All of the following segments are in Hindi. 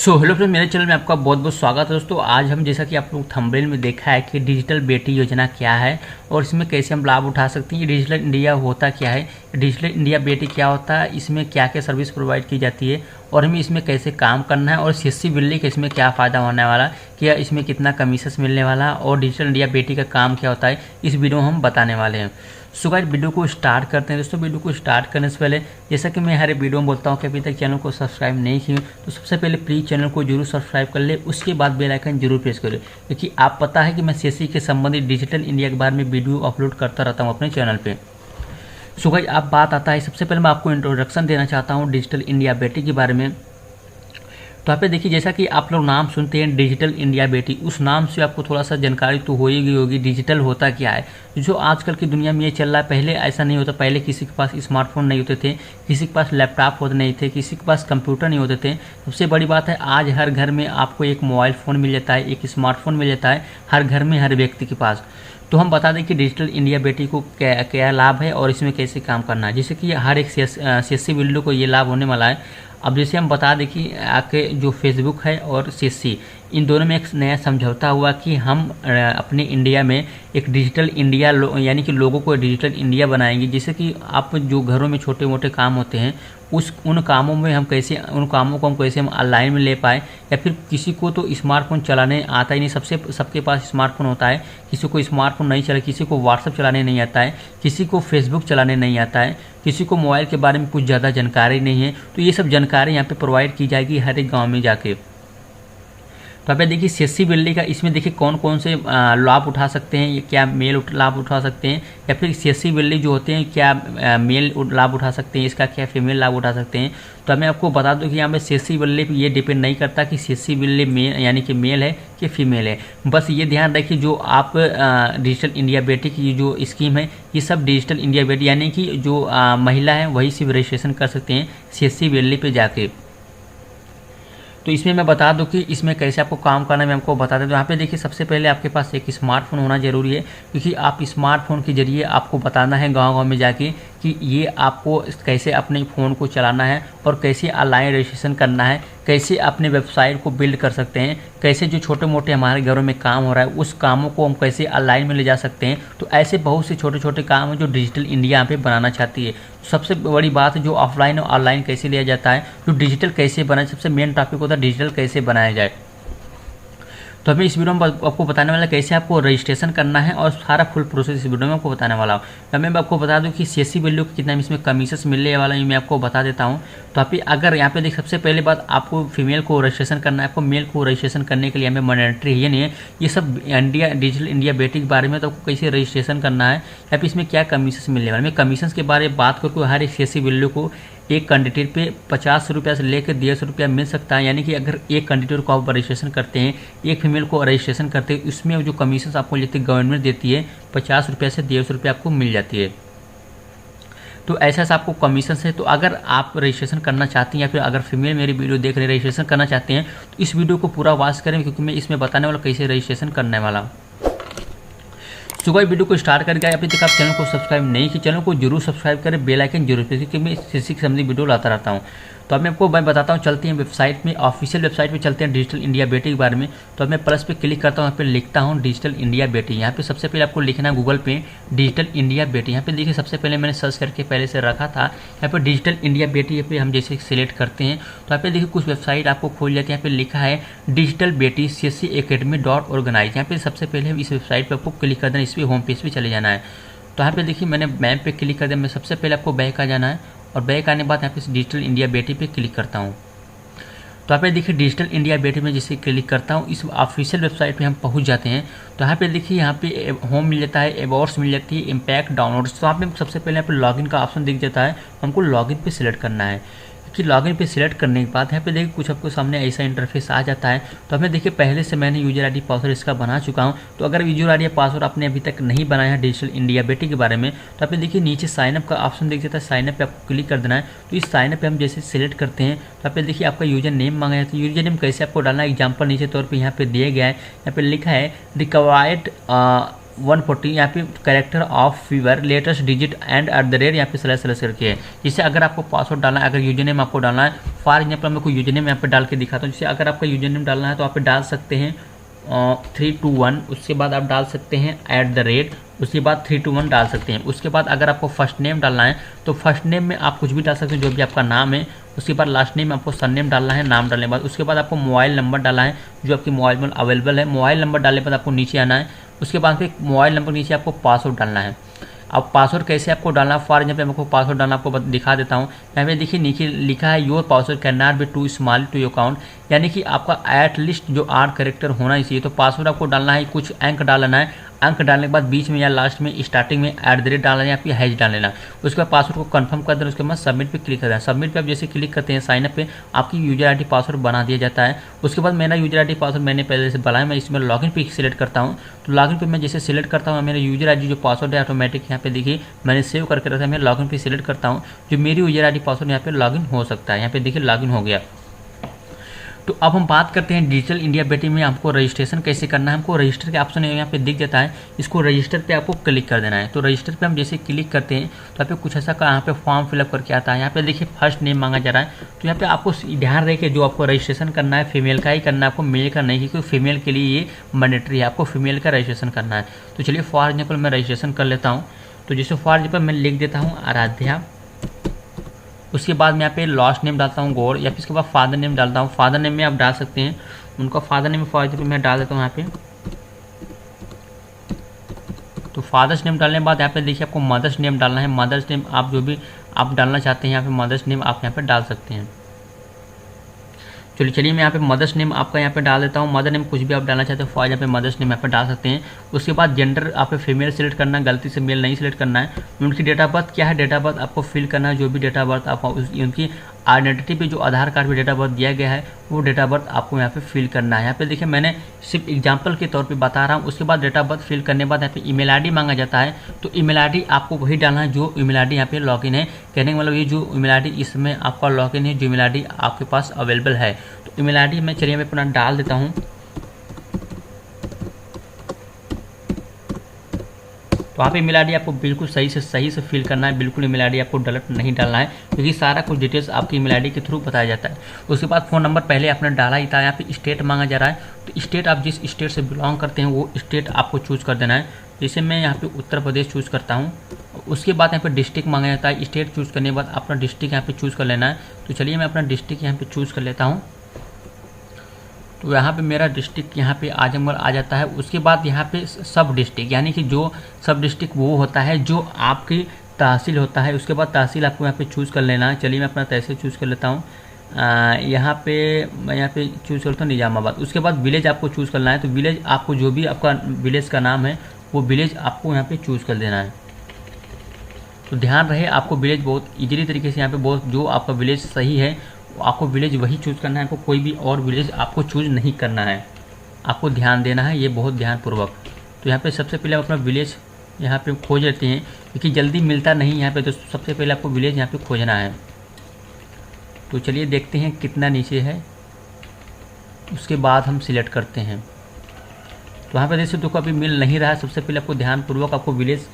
हेलो फ्रेंड, मेरे चैनल में आपका बहुत बहुत स्वागत है दोस्तों। आज हम जैसा कि आप लोग थंबनेल में देखा है कि डिजिटल बेटी योजना क्या है और इसमें कैसे हम लाभ उठा सकते हैं। ये डिजिटल इंडिया होता क्या है, डिजिटल इंडिया बेटी क्या होता है, इसमें क्या क्या सर्विस प्रोवाइड की जाती है और हमें इसमें कैसे काम करना है और सीएससी बिल्ली का इसमें क्या फ़ायदा होने वाला, क्या इसमें कितना कमीशन मिलने वाला और डिजिटल इंडिया बेटी का काम क्या होता है, इस वीडियो में हम बताने वाले हैं। सो गाइस, वीडियो को स्टार्ट करते हैं दोस्तों। वीडियो को स्टार्ट करने से पहले जैसा कि मैं हर वीडियो में बोलता हूँ कि अभी तक चैनल को सब्सक्राइब नहीं किए तो सबसे पहले प्लीज़ चैनल को जरूर सब्सक्राइब कर ले, उसके बाद बेल आइकन जरूर प्रेस करें, क्योंकि आप पता है कि मैं सीएससी के संबंधित डिजिटल इंडिया के बारे में वीडियो अपलोड करता रहता हूँ अपने चैनल पर। सो गाइस, अब बात आता है, सबसे पहले मैं आपको इंट्रोडक्शन देना चाहता हूँ डिजिटल इंडिया बेटी के बारे में। तो यहाँ पे देखिए, जैसा कि आप लोग नाम सुनते हैं डिजिटल इंडिया बेटी, उस नाम से आपको थोड़ा सा जानकारी तो हो ही गई होगी डिजिटल होता क्या है। जो आजकल की दुनिया में ये चल रहा है, पहले ऐसा नहीं होता। पहले किसी के पास स्मार्टफोन नहीं होते थे, किसी के पास लैपटॉप होते नहीं थे, किसी के पास कंप्यूटर नहीं होते थे। सबसे बड़ी बात है, आज हर घर में आपको एक मोबाइल फ़ोन मिल जाता है, एक स्मार्टफोन मिल जाता है हर घर में, हर व्यक्ति के पास। तो हम बता दें कि डिजिटल इंडिया बेटी को क्या क्या लाभ है और इसमें कैसे काम करना है, जैसे कि हर एक सीएससी बिल्डर को ये लाभ होने वाला है। अब जैसे हम बता दें कि आके जो फेसबुक है और सीएससी, इन दोनों में एक नया समझौता हुआ कि हम अपने इंडिया में एक डिजिटल इंडिया यानी कि लोगों को डिजिटल इंडिया बनाएंगे। जैसे कि आप जो घरों में छोटे मोटे काम होते हैं उन कामों को हम कैसे हम ऑनलाइन में ले पाए, या फिर किसी को तो स्मार्टफोन चलाने आता ही नहीं, सबके पास स्मार्टफोन होता है, किसी को स्मार्टफोन नहीं चला, किसी को व्हाट्सअप चलाने नहीं आता है, किसी को फेसबुक चलाने नहीं आता है, किसी को मोबाइल के बारे में कुछ ज़्यादा जानकारी नहीं है। तो ये सब जानकारी यहाँ पे प्रोवाइड की जाएगी हर एक गाँव में जाके। तो आप देखिए सीएससी बिल्डी का, इसमें देखिए कौन कौन से लाभ उठा सकते हैं, ये क्या मेल लाभ उठा सकते हैं, या फिर सीएससी बिल्डी जो होते हैं क्या मेल लाभ उठा सकते हैं, इसका क्या फीमेल लाभ उठा सकते हैं। तो मैं आपको बता दूं कि यहाँ पे सीएससी बिल्डी पे ये डिपेंड नहीं करता कि सीएससी बिल्डी मेल यानी कि मेल है कि फीमेल है। बस ये ध्यान रखिए, जो आप डिजिटल इंडिया बेटी की जो स्कीम है, ये सब डिजिटल इंडिया बेटी यानी कि जो महिला है वही सिर्फ रजिस्ट्रेशन कर सकते हैं सीएससी बिल्डी पे जाके। तो इसमें मैं बता दूं कि इसमें कैसे आपको काम करना है, मैं आपको बता दें। तो यहाँ पे देखिए, सबसे पहले आपके पास एक स्मार्टफोन होना जरूरी है, क्योंकि आप स्मार्टफोन के जरिए आपको बताना है गांव-गांव में जाके कि ये आपको कैसे अपने फ़ोन को चलाना है और कैसे ऑनलाइन रजिस्ट्रेशन करना है, कैसे अपने वेबसाइट को बिल्ड कर सकते हैं, कैसे जो छोटे मोटे हमारे घरों में काम हो रहा है उस कामों को हम कैसे ऑनलाइन में ले जा सकते हैं। तो ऐसे बहुत से छोटे छोटे काम हैं जो डिजिटल इंडिया यहाँ पे बनाना चाहती है। सबसे बड़ी बात है, जो ऑफलाइन और ऑनलाइन कैसे लिया जाता है, जो डिजिटल कैसे बनाए, सबसे मेन टॉपिक होता है डिजिटल कैसे बनाया जाए। तो हमें इस वीडियो में आपको बताने वाला कैसे आपको रजिस्ट्रेशन करना है और सारा फुल प्रोसेस इस वीडियो में आपको बताने वाला हूँ। तो मैं आपको बता दूं कि सीएससी बिल्डर को कितना इसमें कमीशन मिलने वाला है, मैं आपको बता देता हूँ। तो आप अगर यहाँ पे देख, सबसे पहले बात, आपको फीमेल को रजिस्ट्रेशन करना है, आपको मेल को रजिस्ट्रेशन करने के लिए हमें मैंडेटरी है नहीं है। ये सब इंडिया डिजिटल इंडिया बेटी के बारे में, तो आपको कैसे रजिस्ट्रेशन करना है या फिर इसमें क्या कमीशन मिलने वाला है। मैं कमीशन के बारे में बात करूँ, हर एक सीएससी बिल्डर को एक कैंडिडेट पे 50 रुपया से लेकर 150 रुपया मिल सकता है। यानी कि अगर एक कैंडिडेट को आप रजिस्ट्रेशन करते हैं, एक फीमेल को रजिस्ट्रेशन करते हैं, उसमें जो कमीशन आपको लेती है गवर्नमेंट देती है 50 रुपया से 150 रुपया आपको मिल जाती है। तो ऐसा आपको कमीशन है। तो अगर आप रजिस्ट्रेशन करना चाहती हैं या फिर अगर फीमेल मेरी वीडियो देख रहे रजिस्ट्रेशन करना चाहते हैं, तो इस वीडियो को पूरा वॉच करें, क्योंकि मैं इसमें बताने वाला कैसे रजिस्ट्रेशन करने वाला। तो गाइस, वीडियो को स्टार्ट करके अभी तक आप चैनल को सब्सक्राइब नहीं किया, चैनल को जरूर सब्सक्राइब करें, बेल आइकन जरूर प्रेस, क्योंकि मैं सीएससी की संबंधित वीडियो लाता रहता हूँ। तो अब मैं आपको बताता हूँ, चलते हैं वेबसाइट में, ऑफिशियल वेबसाइट पे चलते हैं डिजिटल इंडिया बेटी के बारे में। तो अब मैं प्लस पे क्लिक करता हूँ, यहाँ पे लिखता हूँ डिजिटल इंडिया बेटी। यहाँ पे सबसे पहले आपको लिखना है गूगल पे डिजिटल इंडिया बेटी। यहाँ पे देखिए, सबसे पहले मैंने सर्च करके पहले से रखा था। यहाँ पे डिजिटल इंडिया बेटी यहाँ पे हम जैसे सिलेक्ट करते हैं तो यहाँ पे देखिए कुछ वेबसाइट आपको खोल जाती है। यहाँ पे लिखा है डिजिटल बेटी CSC academy.org। यहाँ पे सबसे पहले इस वेबसाइट पर आपको क्लिक कर देना, इस पर होम पेज पे चले जाना है। तो यहाँ पे देखिए, मैंने मैप पे क्लिक कर दिया। मैं सबसे पहले आपको बैक आ जाना है और बैक आने के बाद यहाँ पे डिजिटल इंडिया बेटी पे क्लिक करता हूँ। तो यहाँ पे देखिए डिजिटल इंडिया बेटी में जैसे क्लिक करता हूँ, इस ऑफिशियल वेबसाइट पे हम पहुँच जाते हैं। तो यहाँ पे देखिए, यहाँ पे होम मिल जाता है, अवार्ड्स मिल जाती है, इम्पैक्ट डाउनलोड्स। तो यहाँ पे सबसे पहले यहाँ पे लॉगिन का ऑप्शन दिख जाता है, हमको लॉगिन पे सिलेक्ट करना है। कि लॉगिन पे सिलेक्ट करने के बाद यहाँ पे देखिए कुछ आपको सामने ऐसा इंटरफेस आ जाता है। तो हमें देखिए, पहले से मैंने यूजर आईडी पासवर्ड इसका बना चुका हूँ। तो अगर यूजर आईडी पासवर्ड आपने अभी तक नहीं बनाया है डिजिटल इंडिया बेटी के बारे में, तो आप देखिए नीचे साइनअप का ऑप्शन दिख जाता है, साइनअप पे आपको क्लिक कर देना है। तो इस साइनअप पे हम जैसे सिलेक्ट करते हैं तो आप देखिए आपका यूजर नेम मांगा है। तो यूजर नेम कैसे आपको डालना है, एग्जाम्पल नीचे तौर पर यहाँ पे दिया गया है। यहाँ पे लिखा है रिक्वायर्ड 140 यहाँ पे character of fever latest digit and at the rate यहाँ पे स्लैश करके है। जिससे अगर आपको पासवर्ड डालना है, अगर यूजर नेम आपको डालना है, फॉर एग्जाम्पल मैं कोई यूजर नेम यहाँ पे डाल के दिखाता हूँ। जैसे अगर आपका यूजर नेम डालना है तो आप डाल सकते हैं 321, उसके बाद आप डाल सकते हैं एट द रेट, उसके बाद 321 डाल सकते हैं। उसके बाद अगर आपको फर्स्ट नेम डालना है तो फर्स्ट नेम में आप कुछ भी डाल सकते हैं जो भी आपका नाम है। उसके बाद लास्ट नेम में आपको सरनेम डालना है, नाम डालने के बाद। उसके बाद आपको मोबाइल नंबर डालना है जो आपकी मोबाइल में अवेलेबल है। मोबाइल नंबर डालने के बाद आपको नीचे आना है। उसके बाद फिर मोबाइल नंबर नीचे आपको पासवर्ड डालना है। अब पासवर्ड कैसे आपको डालना है, फॉर एग्जाम्पल आपको पासवर्ड डालना आपको दिखा देता हूँ। यहाँ पे देखिए नीचे लिखा है your password can not be too small to your account, यानी कि आपका एटलीस्ट जो 8 कैरेक्टर होना ही चाहिए। तो पासवर्ड आपको डालना है, कुछ अंक डालना है। अंक डालने के बाद बीच में या लास्ट में स्टार्टिंग में एट द रेट डालना है या फिर हैश डाल लेना। उसके बाद पासवर्ड को कंफर्म कर देना। उसके बाद सबमिट पे क्लिक कर देना। सबमिट पे आप जैसे क्लिक करते हैं साइनअप पे, आपकी यूजर आईडी पासवर्ड बना दिया जाता है। उसके बाद मेरा यूजर आईडी पासवर्ड मैंने पहले से बनाया, मैं इसमें लॉगिन पे सिलेक्ट करता हूँ। तो लॉगिन पे मैं जैसे सिलेक्ट करता हूँ, मेरा यूजर आईडी जो पासवर्ड है ऑटोमेटिक यहाँ पे देखिए मैंने सेव करके रखा है। मैं लॉगिन पे सिलेक्ट करता हूँ, जो मेरी यूजर आईडी पासवर्ड यहाँ पे लॉगिन हो सकता है। यहाँ पे देखिए लॉगिन हो गया। तो अब हम बात करते हैं डिजिटल इंडिया बेटी में हमको रजिस्ट्रेशन कैसे करना है। हमको रजिस्टर के ऑप्शन यहाँ पे दिख जाता है, इसको रजिस्टर पे आपको क्लिक कर देना है। तो रजिस्टर पे हम जैसे क्लिक करते हैं तो यहाँ पे कुछ ऐसा यहाँ पे फॉर्म फिलअप करके आता है। यहाँ पे देखिए फर्स्ट नेम मांगा जा रहा है। तो यहाँ पे आपको ध्यान रहे कि जो आपको रजिस्ट्रेशन करना है फीमेल का ही करना है, आपको मेल का नहीं, क्योंकि फीमेल के लिए ये मैंडेटरी है, आपको फीमेल का रजिस्ट्रेशन करना है। तो चलिए फॉर एग्जाम्पल मैं रजिस्ट्रेशन कर लेता हूँ। तो जैसे फॉर एग्जाम्पल मैं लिख देता हूँ आराध्या। उसके बाद मैं यहाँ पे लास्ट नेम डालता हूँ गौर, या फिर इसके बाद फादर नेम डालता हूँ। फादर नेम में आप डाल सकते हैं उनका फादर नेम, फॉर एग्जाम्पल मैं डाल देता हूँ यहाँ पे। तो फादर्स नेम डालने के बाद यहाँ पे देखिए आपको मदर्स नेम डालना है। मदर्स नेम आप जो भी आप डालना चाहते हैं यहाँ पे मदर्स नेम आप यहाँ पे डाल सकते हैं। चलिए मैं यहाँ पे मदर्स नेम आपका यहाँ पे डाल देता हूँ। मदर नेम कुछ भी आप डालना चाहते हो, फॉर यहाँ पे मदर्स नेम यहाँ पे डाल सकते हैं। उसके बाद जेंडर आप फीमेल सेलेक्ट करना है, गलती से मेल नहीं सेलेक्ट करना है। उनकी डेट ऑफ बर्थ क्या है, डेट ऑफ बर्थ आपको फिल करना है। जो भी डेट ऑफ बर्थ आप उनकी आइडेंटिटी पे जो आधार कार्ड पे डेट ऑफ बर्थ दिया गया है वो डेट ऑफ बर्थ आपको यहाँ पे फिल करना है। यहाँ पे देखिए मैंने सिर्फ एग्जांपल के तौर पे बता रहा हूँ। उसके बाद डेट ऑफ बर्थ फिल करने के बाद यहाँ पे ईमेल आईडी मांगा जाता है। तो ईमेल आईडी आपको वही डालना है जो ईमेल आईडी यहाँ पे लॉगिन है। कहने का मतलब ये जो ईमेल आईडी इसमें आपका लॉगिन है, जो ईमेल आईडी आपके पास अवेलेबल है। तो ईमेल आईडी मैं चलिए मैं अपना डाल देता हूँ। तो वहाँ पे ईमेल आईडी आपको बिल्कुल सही से फिल करना है। बिल्कुल ईमेल आईडी आपको गलत नहीं डालना है, क्योंकि सारा कुछ डिटेल्स आपकी ईमेल आईडी के थ्रू बताया जाता है। उसके बाद फ़ोन नंबर पहले आपने डाला ही था। यहाँ पे स्टेट मांगा जा रहा है, तो स्टेट आप जिस स्टेट से बिलोंग करते हैं वो स्टेट आपको चूज़ कर देना है। जैसे मैं यहाँ पे उत्तर प्रदेश चूज़ करता हूँ। उसके बाद यहाँ पे डिस्ट्रिक्ट मांगा जाता है। स्टेट चूज़ करने के बाद अपना डिस्ट्रिक्ट यहाँ पे चूज़ कर लेना है। तो चलिए मैं अपना डिस्ट्रिक्ट यहाँ पे चूज़ कर लेता हूँ। तो यहाँ पे मेरा डिस्ट्रिक्ट यहाँ पे आजमगढ़ आ जाता है। उसके बाद यहाँ पे सब डिस्ट्रिक्ट, यानी कि जो सब डिस्ट्रिक्ट वो होता है जो आपकी तहसील होता है। उसके बाद तहसील आपको यहाँ पे चूज़ कर लेना है। चलिए मैं अपना तहसील चूज़ कर लेता हूँ। यहाँ पे मैं यहाँ पे चूज़ करता हूँ निजामाबाद। उसके बाद विलेज आपको चूज़ करना है। तो विलेज आपको जो भी आपका विलेज का नाम है वो विलेज आपको यहाँ पे चूज़ कर देना है। तो ध्यान रहे आपको विलेज बहुत ईजिली तरीके से यहाँ पे बहुत जो आपका विलेज सही है आपको विलेज वही चूज़ करना है। आपको कोई भी और विलेज आपको चूज़ नहीं करना है, आपको ध्यान देना है ये बहुत ध्यानपूर्वक। तो यहाँ पे सबसे पहले अपना विलेज यहाँ पे खोज लेते हैं, क्योंकि जल्दी मिलता नहीं यहाँ पे। तो सबसे पहले आपको विलेज यहाँ पे खोजना है। तो चलिए देखते हैं कितना नीचे है, उसके बाद हम सिलेक्ट करते हैं। तो यहाँ पे जैसे तो अभी मिल नहीं रहा है। सबसे पहले आपको ध्यानपूर्वक आपको विलेज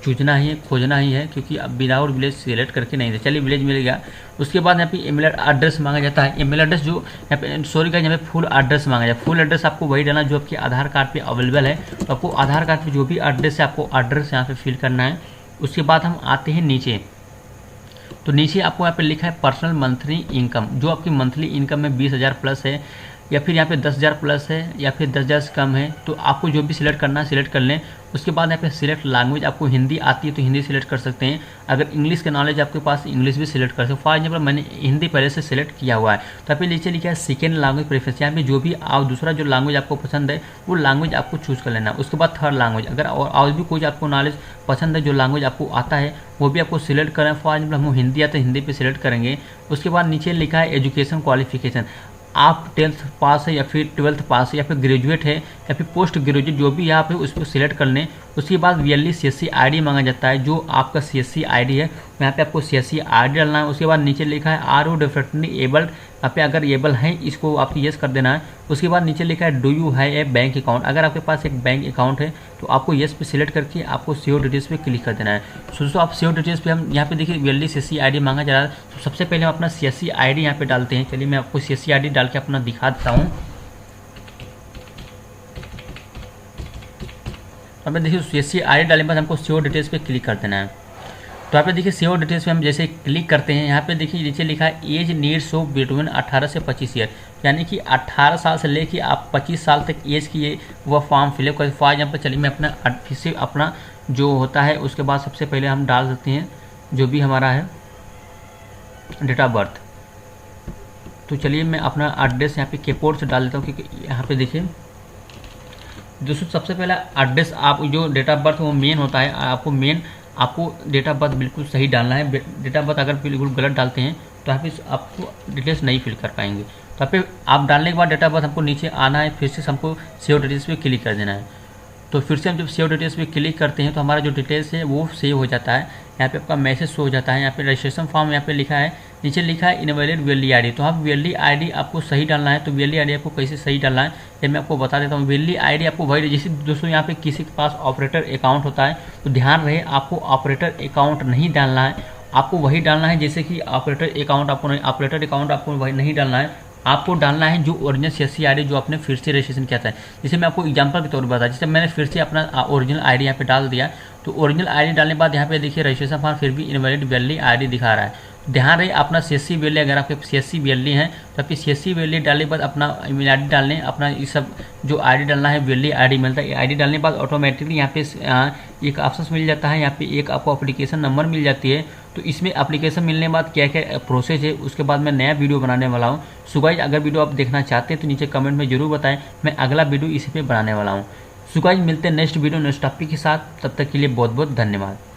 चूजना ही है, खोजना ही है, क्योंकि अब विदाउट विलेज सिलेक्ट करके नहीं थे। चलिए विलेज मिल गया। उसके बाद यहाँ पे ईमेल एड्रेस मांगा जाता है। ईमेल एड्रेस जो यहाँ पे सॉरी का यहाँ पे फुल एड्रेस मांगा जाता है। फुल एड्रेस आपको वही डालना जो आपके आधार कार्ड पे अवेलेबल है। तो आपको आधार कार्ड पे जो भी एड्रेस है आपको एड्रेस यहाँ पे फिल करना है। उसके बाद हम आते हैं नीचे। तो नीचे आपको यहाँ पे लिखा है पर्सनल मंथली इनकम। जो आपकी मंथली इनकम में 20,000 प्लस है, या फिर यहाँ पे 10,000 प्लस है, या फिर 10,000 से कम है। तो आपको जो भी सिलेक्ट करना है सिलेक्ट कर लें। उसके बाद यहाँ पे सिलेक्ट लैंग्वेज, आपको हिंदी आती है तो हिंदी सिलेक्ट कर सकते हैं। अगर इंग्लिश का नॉलेज आपके पास इंग्लिश भी सिलेक्ट कर सकते हैं। फॉर एग्जाम्पल मैंने हिंदी पहले से सिलेक्ट किया हुआ है। तो यहाँ पे नीचे लिखा है सेकेंड लैंग्वेज प्रेफरेंस। यहाँ पे जो भी आप दूसरा जो लैंग्वेज आपको पसंद है वो लैंग्वेज आपको चूज़ कर लेना है। उसके बाद थर्ड लैंग्वेज, अगर और भी कुछ आपको नॉलेज पसंद है जो लैंग्वेज आपको आता है वो भी आपको सिलेक्ट करें। फॉर एग्जाम्पल हम हिंदी आता है हिंदी पे सिलेक्ट करेंगे। उसके बाद नीचे लिखा है एजुकेशन क्वालिफिकेशन, आप 10th पास है या फिर 12th पास है या फिर ग्रेजुएट है या फिर पोस्ट ग्रेजुएट जो भी यहाँ पे उस पर सिलेक्ट कर लें। उसके बाद वीएलई सीएससी आईडी मांगा जाता है, जो आपका सीएससी आईडी है यहाँ पे आपको सीएससी आईडी डालना है। उसके बाद नीचे लिखा है आर यू डेफिनेटली एबल्ड, यहाँ पे अगर एबल है इसको आपको यस कर देना है। उसके बाद नीचे लिखा है डू यू है ए बैंक अकाउंट, अगर आपके पास एक बैंक अकाउंट है तो आपको यस पे सिलेक्ट करके आपको सेव डिटेल्स पे क्लिक कर देना है। दोस्तों आप सेव डिटेल्स पे हम यहाँ पे देखिए वीएलई सीएससी आईडी मांगा जा रहा है, तो सबसे पहले हम अपना सीएससी आईडी यहाँ पे डालते हैं। चलिए मैं आपको सीएससी आईडी डाल के अपना दिखा देता हूँ। अब देखिए सीएससी आईडी डालने के बाद हमको सेव डिटेल्स पे क्लिक कर देना है। तो यहाँ पे देखिए सेव डिटेल्स पे हम जैसे क्लिक करते हैं, यहाँ पे देखिए नीचे लिखा है एज नीड्स ऑफ बिटवीन 18 से 25 ईयर, यानी कि 18 साल से लेके आप 25 साल तक एज की ये वह फॉर्म फिलअप कर। फॉर एग्जाम्पल चलिए मैं अपना फिर से अपना जो होता है उसके बाद सबसे पहले हम डाल देते हैं जो भी हमारा है डेट ऑफ बर्थ। तो चलिए मैं अपना एड्रेस यहाँ पे कीबोर्ड से डाल देता हूँ, क्योंकि यहाँ पे देखिए दोस्तों सबसे पहला एड्रेस आप जो डेट ऑफ बर्थ वो मेन होता है, आपको डेट ऑफ बर्थ बिल्कुल सही डालना है। डेट ऑफ बर्थ अगर बिल्कुल गलत डालते हैं तो यहाँ पे आपको डिटेल्स नहीं फिल कर पाएंगे। तो यहाँ पे आप डालने के बाद डेट ऑफ बर्थ हमको नीचे आना है, फिर से हमको सेव डिटेल्स पे क्लिक कर देना है। तो फिर से हम जब सेव डिटेल्स पे क्लिक करते हैं तो हमारा जो डिटेल्स है वो सेव हो जाता है। यहाँ पे आपका मैसेज शो हो जाता है, यहाँ पे रजिस्ट्रेशन फॉर्म यहाँ पे लिखा है, नीचे लिखा है इनवैलिड वीएलई आईडी। तो आप वीएलई आईडी आपको सही डालना है। तो वीएलई आईडी आपको कैसे सही डालना है ये मैं आपको बता देता हूँ। वीएलई आईडी आपको वही, जैसे दोस्तों यहाँ पे किसी के पास ऑपरेटर अकाउंट होता है तो ध्यान रहे आपको ऑपरेटर अकाउंट नहीं डालना है, आपको वही डालना है जैसे कि ऑपरेटर अकाउंट आपको वही नहीं डालना है। आपको डालना है जो ओरिजिनल सीएससी आईडी जो आपने फिर से रजिस्ट्रेशन किया था। जैसे मैं आपको एग्जांपल के तौर पर बताया, जैसे मैंने फिर से अपना ओरिजिनल आईडी यहाँ पे डाल दिया, तो ओरिजिनल आईडी डालने के बाद यहाँ पे देखिए रजिस्ट्रेशन फॉर्म फिर भी इनवैलिड वीएलई आईडी दिखा रहा है। ध्यान रहे अपना सीएससी वीएलई, अगर आपके सीएससी वीएलई है तो आपकी सीएससी वीएलई डालने के बाद अपना ईमेल आईडी डालने, अपना ये सब जो आईडी डालना है वीएलई आईडी मिलता है। आईडी डालने के बाद ऑटोमेटिकली यहाँ पे एक ऑप्शन मिल जाता है, यहाँ पे एक आपको एप्लीकेशन नंबर मिल जाती है। तो इसमें एप्लीकेशन मिलने के बाद क्या क्या प्रोसेस है उसके बाद मैं नया वीडियो बनाने वाला हूँ। सो गाइस अगर वीडियो आप देखना चाहते हैं तो नीचे कमेंट में जरूर बताएं, मैं अगला वीडियो इसी पे बनाने वाला हूँ। सो गाइस मिलते हैं नेक्स्ट वीडियो नेक्स्ट टॉपिक के साथ, तब तक के लिए बहुत बहुत धन्यवाद।